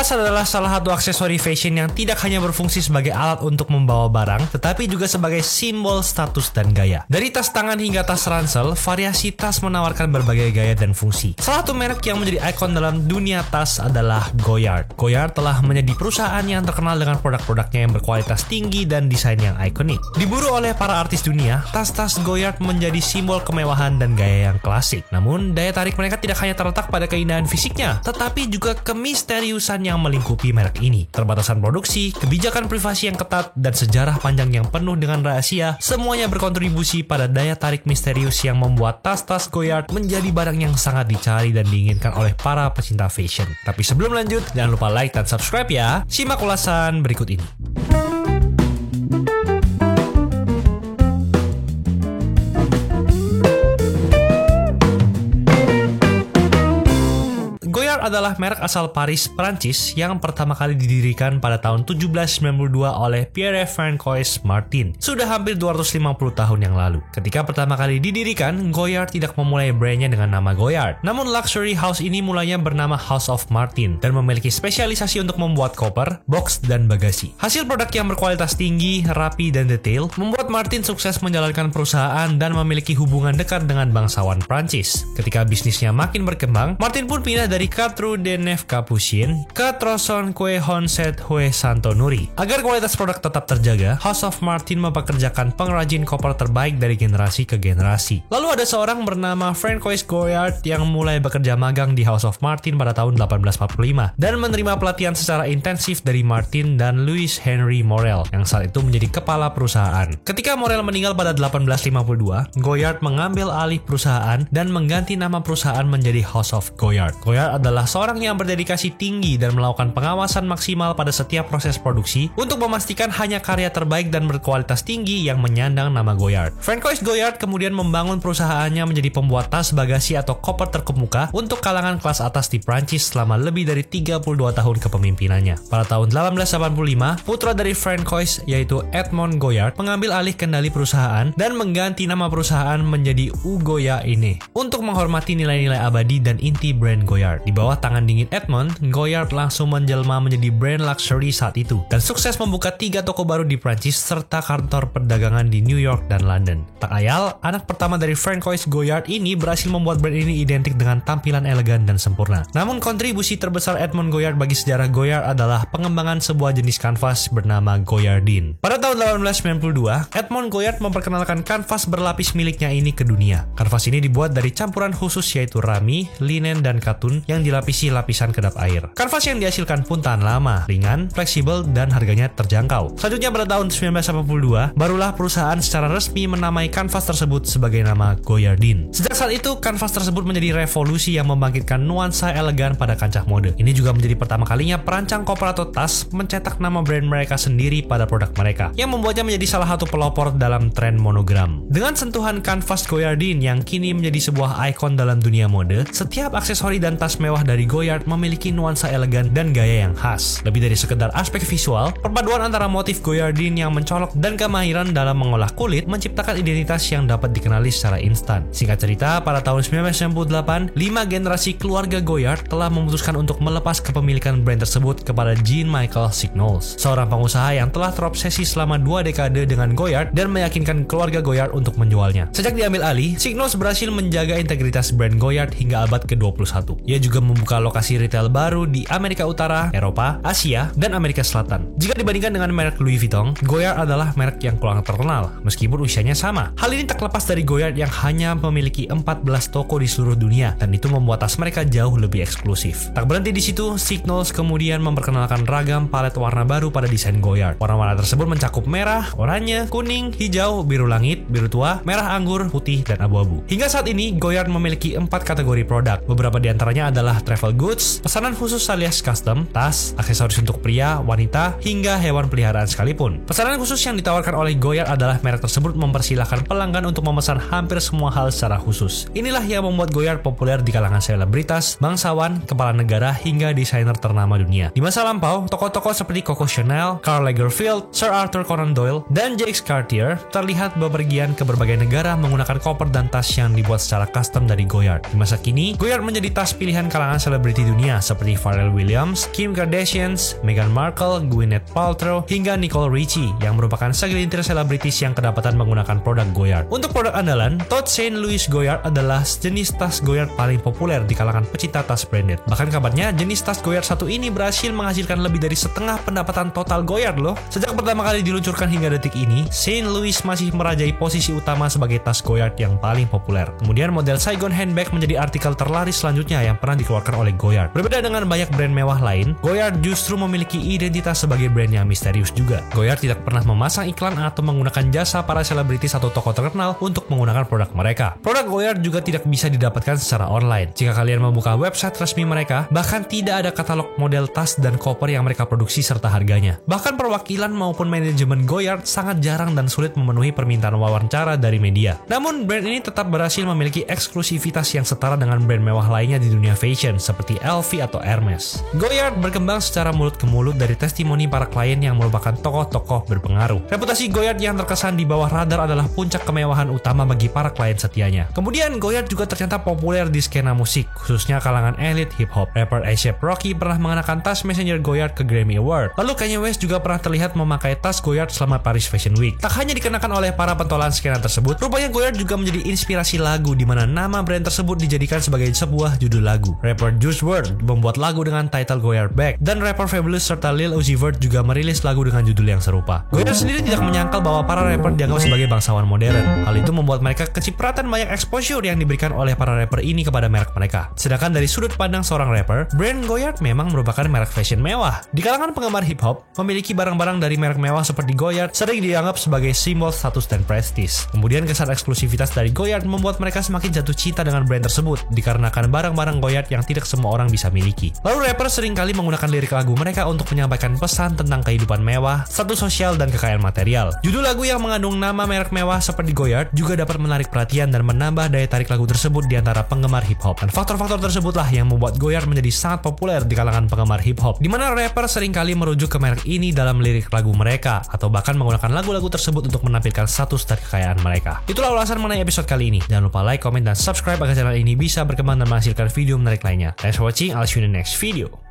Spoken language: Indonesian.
Tas adalah salah satu aksesori fashion yang tidak hanya berfungsi sebagai alat untuk membawa barang, tetapi juga sebagai simbol status dan gaya. Dari tas tangan hingga tas ransel, variasi tas menawarkan berbagai gaya dan fungsi. Salah satu merek yang menjadi ikon dalam dunia tas adalah Goyard. Goyard telah menjadi perusahaan yang terkenal dengan produk-produknya yang berkualitas tinggi dan desain yang ikonik. Diburu oleh para artis dunia, tas-tas Goyard menjadi simbol kemewahan dan gaya yang klasik. Namun, daya tarik mereka tidak hanya terletak pada keindahan fisiknya, tetapi juga kemisteriusan yang melingkupi merek ini. Terbatasan produksi, kebijakan privasi yang ketat, dan sejarah panjang yang penuh dengan rahasia, semuanya berkontribusi pada daya tarik misterius yang membuat tas-tas Goyard menjadi barang yang sangat dicari dan diinginkan oleh para pecinta fashion. Tapi sebelum lanjut, jangan lupa like dan subscribe ya. Simak ulasan berikut ini. Goyard adalah merek asal Paris, Prancis yang pertama kali didirikan pada tahun 1792 oleh Pierre-François Martin. Sudah hampir 250 tahun yang lalu. Ketika pertama kali didirikan, Goyard tidak memulai brandnya dengan nama Goyard. Namun luxury house ini mulanya bernama House of Martin dan memiliki spesialisasi untuk membuat koper, box, dan bagasi. Hasil produk yang berkualitas tinggi, rapi, dan detail membuat Martin sukses menjalankan perusahaan dan memiliki hubungan dekat dengan bangsawan Prancis. Ketika bisnisnya makin berkembang, Martin pun pindah dari Quatre de Nef Capuchin ke Troson Kue Honset Hue Santo Nuri. Agar kualitas produk tetap terjaga, House of Martin mempekerjakan pengrajin koper terbaik dari generasi ke generasi. Lalu ada seorang bernama François Goyard yang mulai bekerja magang di House of Martin pada tahun 1845 dan menerima pelatihan secara intensif dari Martin dan Louis Henry Morel yang saat itu menjadi kepala perusahaan. Ketika Morel meninggal pada 1852, Goyard mengambil alih perusahaan dan mengganti nama perusahaan menjadi House of Goyard. Goyard adalah seorang yang berdedikasi tinggi dan melakukan pengawasan maksimal pada setiap proses produksi untuk memastikan hanya karya terbaik dan berkualitas tinggi yang menyandang nama Goyard. François Goyard kemudian membangun perusahaannya menjadi pembuat tas, bagasi, atau koper terkemuka untuk kalangan kelas atas di Prancis selama lebih dari 32 tahun kepemimpinannya. Pada tahun 1885, putra dari François yaitu Edmond Goyard mengambil alih kendali perusahaan dan mengganti nama perusahaan menjadi Ugoya Ine untuk menghormati nilai-nilai abadi dan inti brand Goyard. Di bawah tangan dingin Edmond, Goyard langsung menjelma menjadi brand luxury saat itu dan sukses membuka 3 toko baru di Prancis serta kantor perdagangan di New York dan London. Tak ayal, anak pertama dari François Goyard ini berhasil membuat brand ini identik dengan tampilan elegan dan sempurna. Namun kontribusi terbesar Edmond Goyard bagi sejarah Goyard adalah pengembangan sebuah jenis kanvas bernama Goyardine. Pada tahun 1892, Edmond Goyard memperkenalkan kanvas berlapis miliknya ini ke dunia. Kanvas ini dibuat dari campuran khusus yaitu rami, linen, dan katun yang dilapisi lapisan kedap air. Kanvas yang dihasilkan pun tahan lama, ringan, fleksibel, dan harganya terjangkau. Selanjutnya pada tahun 1982, barulah perusahaan secara resmi menamai kanvas tersebut sebagai nama Goyardine. Sejak saat itu, kanvas tersebut menjadi revolusi yang membangkitkan nuansa elegan pada kancah mode. Ini juga menjadi pertama kalinya perancang koper atau tas mencetak nama brand mereka sendiri pada produk mereka, yang membuatnya menjadi salah satu pelopor dalam tren monogram. Dengan sentuhan kanvas Goyardine yang kini menjadi sebuah ikon dalam dunia mode, setiap aksesori dan tas mewah dari Goyard memiliki nuansa elegan dan gaya yang khas. Lebih dari sekedar aspek visual, perpaduan antara motif Goyardine yang mencolok dan kemahiran dalam mengolah kulit menciptakan identitas yang dapat dikenali secara instan. Singkat cerita, pada tahun 1998, 5 generasi keluarga Goyard telah memutuskan untuk melepas kepemilikan brand tersebut kepada Jean-Michel Signoles, seorang pengusaha yang telah terobsesi selama 2 dekade dengan Goyard dan meyakinkan keluarga Goyard untuk menjualnya. Sejak diambil alih, Signoles berhasil menjaga integritas brand Goyard hingga abad ke-21. Ia juga membuka lokasi retail baru di Amerika Utara, Eropa, Asia, dan Amerika Selatan. Jika dibandingkan dengan merek Louis Vuitton, Goyard adalah merek yang kurang terkenal, meskipun usianya sama. Hal ini tak lepas dari Goyard yang hanya memiliki 14 toko di seluruh dunia, dan itu membuat tas mereka jauh lebih eksklusif. Tak berhenti di situ, Signoles kemudian memperkenalkan ragam palet warna baru pada desain Goyard. Warna-warna tersebut mencakup merah, oranye, kuning, hijau, biru langit, biru tua, merah anggur, putih, dan abu-abu. Hingga saat ini, Goyard memiliki 4 kategori produk. Beberapa di antaranya adalah travel goods, pesanan khusus alias custom, tas, aksesoris untuk pria, wanita, hingga hewan peliharaan sekalipun. Pesanan khusus yang ditawarkan oleh Goyard adalah merek tersebut mempersilahkan pelanggan untuk memesan hampir semua hal secara khusus. Inilah yang membuat Goyard populer di kalangan selebritas, bangsawan, kepala negara, hingga desainer ternama dunia. Di masa lampau, tokoh-tokoh seperti Coco Chanel, Karl Lagerfeld, Sir Arthur Conan Doyle, dan Jacques Cartier terlihat bepergian ke berbagai negara menggunakan koper dan tas yang dibuat secara custom dari Goyard. Di masa kini, Goyard menjadi tas pilihan kalangan selebriti dunia seperti Pharrell Williams, Kim Kardashian, Meghan Markle, Gwyneth Paltrow, hingga Nicole Richie yang merupakan segelintir selebritis yang kedapatan menggunakan produk Goyard. Untuk produk andalan, Tote St. Louis Goyard adalah jenis tas Goyard paling populer di kalangan pecinta tas branded. Bahkan kabarnya jenis tas Goyard satu ini berhasil menghasilkan lebih dari setengah pendapatan total Goyard loh. Sejak pertama kali diluncurkan hingga detik ini, St. Louis masih merajai posisi utama sebagai tas Goyard yang paling populer. Kemudian model Saigon handbag menjadi artikel terlaris selanjutnya yang pernah dikeluarkan oleh Goyard. Berbeda dengan banyak brand mewah lain, Goyard justru memiliki identitas sebagai brand yang misterius juga. Goyard tidak pernah memasang iklan atau menggunakan jasa para selebritis atau tokoh terkenal untuk menggunakan produk mereka. Produk Goyard juga tidak bisa didapatkan secara online. Jika kalian membuka website resmi mereka, bahkan tidak ada katalog model tas dan koper yang mereka produksi serta harganya. Bahkan perwakilan maupun manajemen Goyard sangat jarang dan sulit memenuhi permintaan wawancara dari media. Namun brand ini tetap berhasil memiliki eksklusivitas yang setara dengan brand mewah lainnya di dunia fashion seperti LV atau Hermes. Goyard berkembang secara mulut ke mulut dari testimoni para klien yang merupakan tokoh-tokoh berpengaruh. Reputasi Goyard yang terkesan di bawah radar adalah puncak kemewahan utama bagi para klien setianya. Kemudian Goyard juga ternyata populer di skena musik, khususnya kalangan elit hip hop. Rapper A$AP Rocky pernah mengenakan tas Messenger Goyard ke Grammy Award. Lalu Kanye West juga pernah terlihat memakai tas Goyard selama Paris Fashion Week. Tak hanya dikenakan oleh para pentolan skena tersebut, rupanya Goyard juga menjadi inspirasi lagu di mana nama brand tersebut dijadikan sebagai sebuah judul lagu. Rapper Juice WRLD membuat lagu dengan title Goyard Bag, dan rapper Fabulous serta Lil Uzi Vert juga merilis lagu dengan judul yang serupa. Goyard sendiri tidak menyangkal bahwa para rapper dianggap sebagai bangsawan modern. Hal itu membuat mereka kecipratan banyak exposure yang diberikan oleh para rapper ini kepada merek mereka. Sedangkan dari sudut pandang seorang rapper, brand Goyard memang merupakan merek fashion mewah. Di kalangan penggemar hip hop, memiliki barang-barang dari merek mewah seperti Goyard sering dianggap sebagai simbol status dan prestis. Kemudian kesan eksklusivitas dari Goyard membuat mereka semakin jatuh cinta dengan brand tersebut dikarenakan barang-barang Goyard yang tidak semua orang bisa miliki. Lalu rapper seringkali menggunakan lirik lagu mereka untuk menyampaikan pesan tentang kehidupan mewah, status sosial, dan kekayaan material. Judul lagu yang mengandung nama merek mewah seperti Goyard juga dapat menarik perhatian dan menambah daya tarik lagu tersebut di antara penggemar hip hop. Dan faktor-faktor tersebutlah yang membuat Goyard menjadi sangat populer di kalangan penggemar hip hop, di mana rapper seringkali merujuk ke merek ini dalam lirik lagu mereka atau bahkan menggunakan lagu-lagu tersebut untuk menampilkan status dan kekayaan mereka. Itulah ulasan mengenai episode kali ini. Jangan lupa like, comment, dan subscribe agar channel ini bisa berkembang dan menghasilkan video menarik lainnya. Thanks for watching, I'll see you in the next video.